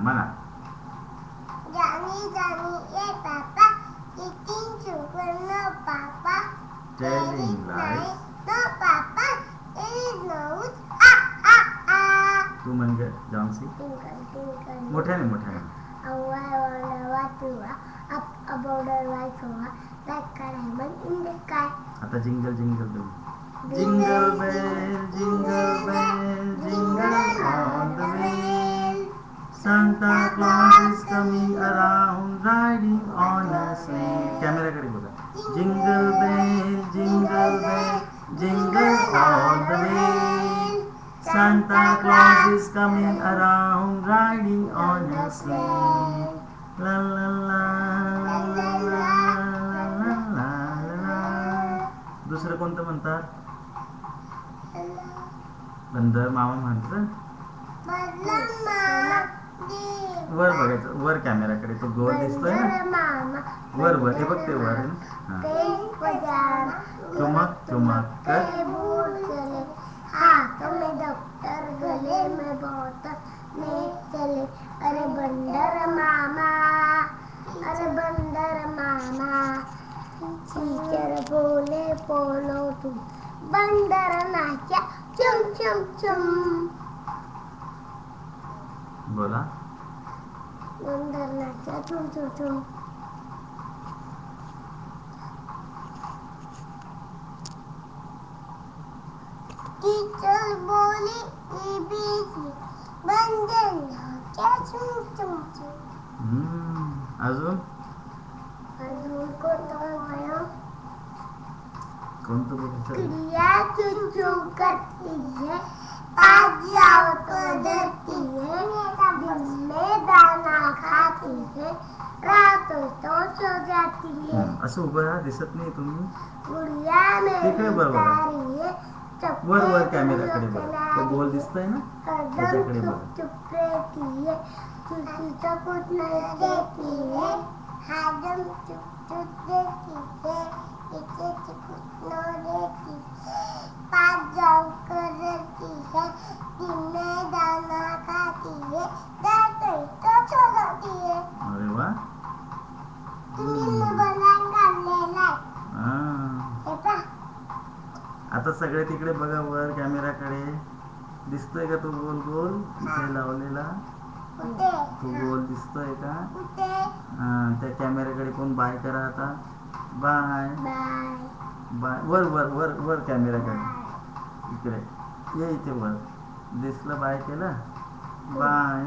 म्हणा. Johnny, Johnny, yeah, Papa. Eating sugar, no, Papa. Telling lies. No, Papa. It is nose. Ah, ah, ah. तू म्हणजे Johnsy. Twinkle, twinkle. मोठ्याने. I wonder what you are up above the white floor, like a diamond in the sky. आता jingle bell. Jingle bell, jingle bell, jingle all the way. Santa Claus is coming around, riding on a sleigh. कॅमेराकडे बोला. Jingle bell, jingle all the way. Santa Claus is coming around, riding on a sleigh. La la la la la la la la la. दुसरं कोणतं म्हणतात? बंदर मामा म्हणतं. वर बघायचं, वर कॅमेराकडे. तो गोल दिसतोय ना, वर हे बघ ते वर. चुमक कर. हाथों में दफ्तर, गले में बोतल, नेक चले. अरे बंदर मामा, टीचर बोले बोलो तुम, बंदर नाचा चुम चुम चुम. बोला. बंदर नाचा चुम चुम चुम. टीचर बोली ABC, बंदर नाचा चुम चुम चुम. अजून कोणतं बघायचं? चिड़िया चुन चुन करती है, आज जाओ तो डरती है, दिन में दाना खाती है, रातों तो सो जाती है. असं उभं राहा, दिसत नाही तुम्ही. गुड़िया तिकडे में बघा. वर कॅमेराकडे बघा. ते गोल दिसतंय ना, त्याच्याकडे बघा. चुप रहती है, किसी को कुछ नहीं देती है, हरदम चुप रहती है, किसी को कुछ न देती है, पास जाओ करती है, दिन में दाना खाती है, डरते तो सो जाती है. अरे वा. तुम्ही बनान काढलेला आहे. आता सगळे तिकडे बघा, वर कॅमेराकडे. दिसतोय का तो गोल इथे लावलेला? तो गोल दिसतोय का? त्या कॅमेराकडे कोण बाय करा आता. Bye bye. वर कॅमेराकडे. इकडे ये, इथे वर दिसलं, बाय केलं. बाय.